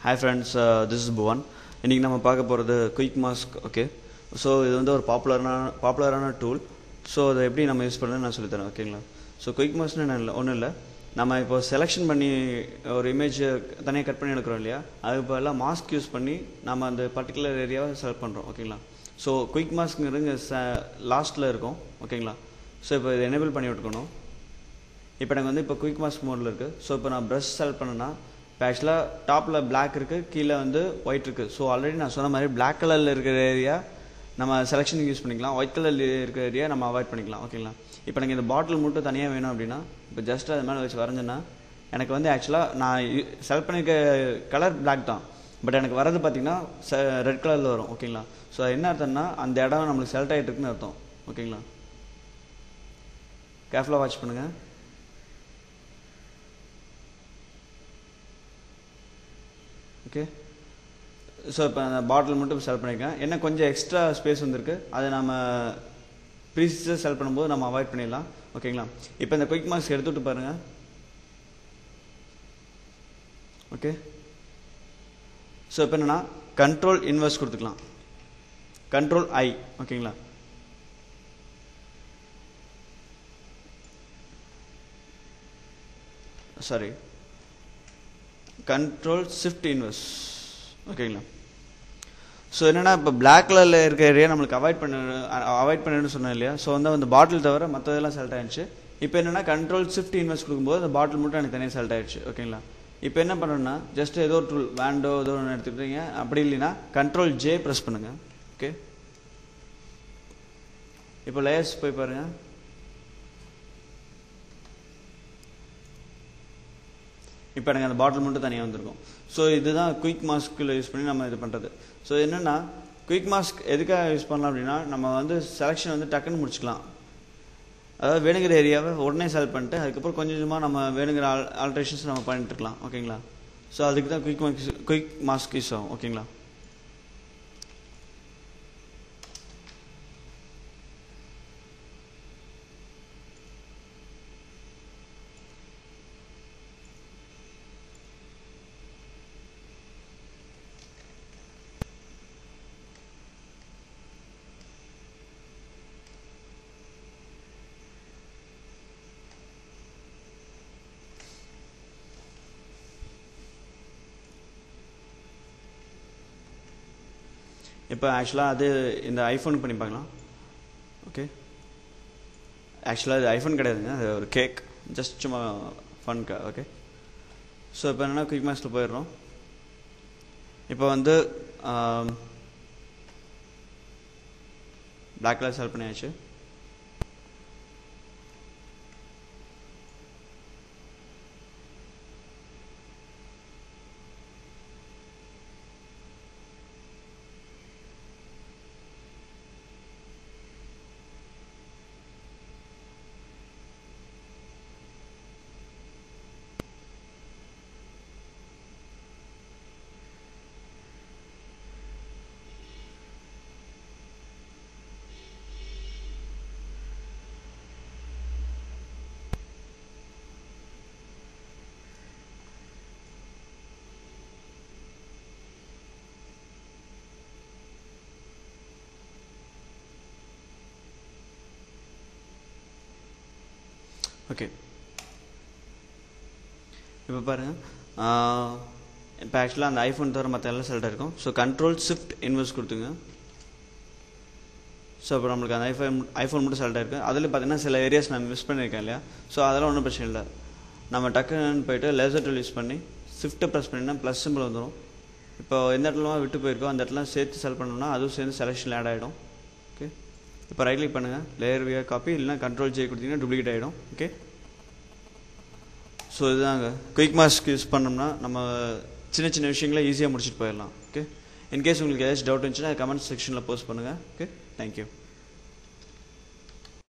Hi friends, this is Bhuvan. இன்னைக்கு நம்ம பார்க்க போகிறது குயிக் மாஸ்க். ஓகே, ஸோ இது வந்து ஒரு பாப்புலரான டூல். ஸோ அதை எப்படி நம்ம யூஸ் பண்ணணும்னு நான் சொல்லித்தரேன். ஓகேங்களா? ஸோ குயிக் மாஸ்க்னு ஒன்றும் இல்லை, நம்ம இப்போ செலெக்ஷன் பண்ணி ஒரு இமேஜ் தனியாக கட் பண்ணி எடுக்கிறோம் இல்லையா, அதுக்கு பதிலாக மாஸ்க் யூஸ் பண்ணி நம்ம அந்த பர்டிகுலர் ஏரியாவை செலக்ட் பண்ணுறோம். ஓகேங்களா? ஸோ குயிக் மாஸ்க்ங்கிறது லாஸ்ட்டில் இருக்கும். ஓகேங்களா? ஸோ இப்போ இதை எனேபிள் பண்ணி விட்டுக்கணும். இப்போ எனக்கு வந்து இப்போ குயிக் மாஸ்க் மோடில் இருக்குது. ஸோ இப்போ நான் ப்ரஷ் செலக்ட் பண்ணேன்னா இப்போ ஆக்சுவலாக டாப்பில் பிளாக் இருக்குது, கீழே வந்து ஒயிட் இருக்குது. ஸோ ஆல்ரெடி நான் சொன்ன மாதிரி பிளாக் கலரில் இருக்கிற ஏரியா நம்ம செலெக்ஷனுக்கு யூஸ் பண்ணிக்கலாம், ஒயிட் கலரில் இருக்கிற ஏரியா நம்ம அவாய்ட் பண்ணிக்கலாம். ஓகேங்களா? இப்போ எனக்கு இந்த பாட்டில் மட்டும் தனியாக வேணும் அப்படின்னா இப்போ ஜஸ்ட் அது மேலே வச்சு வரைஞ்சேன்னா எனக்கு வந்து ஆக்சுவலாக நான் செலக்ட் பண்ணிக்க கலர் பிளாக் தான், பட் எனக்கு வரது பார்த்திங்கன்னா ரெட் கலரில் வரும். ஓகேங்களா? ஸோ என்ன அர்த்தம்னா அந்த இடம் நம்மளுக்கு செலக்ட் ஆகிட்டு இருக்குன்னு அர்த்தம். ஓகேங்களா? கேர்ஃபுல்லாக வாட்ச் பண்ணுங்கள். ஓகே, ஸோ இப்போ அந்த பாட்டில் மட்டும் செலக்ட் பண்ணியிருக்கேன். என்ன கொஞ்சம் எக்ஸ்ட்ரா ஸ்பேஸ் வந்துருக்கு, அதை நம்ம ப்ரீசஸாக செலக்ட் பண்ணும்போது நம்ம அவாய்ட் பண்ணிடலாம். ஓகேங்களா? இப்போ இந்த குயிக் மாஸ்க் எடுத்துகிட்டு பாருங்கள். ஓகே, ஸோ இப்போ என்னென்னா கண்ட்ரோல் இன்வெர்ஸ் கொடுத்துக்கலாம், கண்ட்ரோல் ஐ. ஓகேங்களா? Sorry, control shift inverse. ஓகேங்களா? ஸோ என்னென்னா இப்போ பிளாக் கலரில் இருக்க ஏரியா நம்மளுக்கு அவாய்ட் பண்ணணும்னு சொன்னேன் இல்லையா. ஸோ வந்து அந்த பாட்டில் தவிர மற்றதெல்லாம் செலக்ட் ஆகிடுச்சு. இப்போ என்னென்னா கண்ட்ரோல் ஷிஃப்ட் இன்வெர்ஸ் கொடுக்கும்போது அந்த பாட்டில் மட்டும் எனக்கு தனியாக செலக்ட் ஆகிடுச்சு. ஓகேங்களா? இப்போ என்ன பண்ணணும்னா ஜஸ்ட் ஏதோ ஒரு டூல் வேண்டோ ஏதோ ஒன்று எடுத்துக்கிட்டீங்க, அப்படி இல்லைன்னா கண்ட்ரோல் ஜே ப்ரெஸ் பண்ணுங்கள். ஓகே, இப்போ லேயர்ஸ் போய் பாருங்கள். இப்போ எனக்கு அந்த பாட்டில் மட்டும் தனியாக வந்திருக்கும். ஸோ இதுதான் குயிக் மாஸ்கில் யூஸ் பண்ணி நம்ம இது பண்ணுறது. ஸோ என்னென்னா குயிக் மாஸ்க் எதுக்காக யூஸ் பண்ணலாம் அப்படின்னா நம்ம வந்து செலெக்ஷன் வந்து டக்குன்னு முடிச்சுக்கலாம். அதாவது வேணுங்கிற ஏரியாவை உடனே செலக்ட் பண்ணிட்டு அதுக்கப்புறம் கொஞ்சம் கொஞ்சமாக நம்ம வேணுங்கிற ஆல்ட்ரேஷன்ஸ் நம்ம பண்ணிட்டு இருக்கலாம். ஓகேங்களா? ஸோ அதுக்கு தான் குயிக் மாஸ்க் யூஸ் ஆகும். ஓகேங்களா? இப்போ ஆக்சுவலாக அது இந்த ஐஃபோன் பண்ணி பார்க்கலாம். ஓகே, ஆக்சுவலாக இது ஐஃபோன் கிடையாதுங்க, அது ஒரு கேக், ஜஸ்ட் சும்மா ஃபன்க்கா. ஓகே, ஸோ இப்போ என்னென்னா குயிக் மாஸ்கில் போயிடுறோம். இப்போ வந்து பிளாக் கலர் செலக்ட் பண்ணியாச்சு. ஓகே, இப்போ பாருங்கள். இப்போ ஆக்சுவலாக அந்த ஐஃபோன் தவிர மற்ற எல்லாம் செலக்ட் இருக்கும். ஸோ கண்ட்ரோல் ஷிஃப்ட் இன்வெர்ஸ் கொடுத்துங்க. ஸோ இப்போ நம்மளுக்கு அந்த ஐஃபோன் மட்டும் செலக்ட் ஆகிருக்கு. அதில் பார்த்தீங்கன்னா சில ஏரியாஸ் நான் மிஸ் பண்ணியிருக்கேன் இல்லையா. ஸோ அதெல்லாம் ஒன்றும் பிரச்சனை இல்லை. நம்ம டக்குன்னு போய்ட்டு லேசர் டூல் யூஸ் பண்ணி ஷிஃப்ட்டை ப்ரெஸ் பண்ணினா ப்ளஸ் சிம்பிள் வந்துடும். இப்போ எந்த இடத்துல விட்டு போயிருக்கோ அந்த இடத்துல சேர்த்து செலக்ட் பண்ணோம்னா அதுவும் சேர்ந்து செலெக்ஷனில் ஆட் ஆகிடும். ஓகே, இப்போ ரைட் கிளிக் பண்ணுங்கள், லேயர் வியா காப்பி, இல்லைனா கண்ட்ரோல் ஜே கொடுத்தீங்கன்னா டூப்ளிகேட் ஆகிடும். ஓகே, ஸோ இதுதாங்க குயிக் மாஸ்க் யூஸ் பண்ணோம்னா நம்ம சின்ன சின்ன விஷயங்களை ஈஸியாக முடிச்சுட்டு போயிடலாம். ஓகே, இன்கேஸ் உங்களுக்கு ஏதாச்சும் டவுட் இருந்துச்சுன்னா கமெண்ட் செக்ஷனில் போஸ்ட் பண்ணுங்கள். Okay, thank you.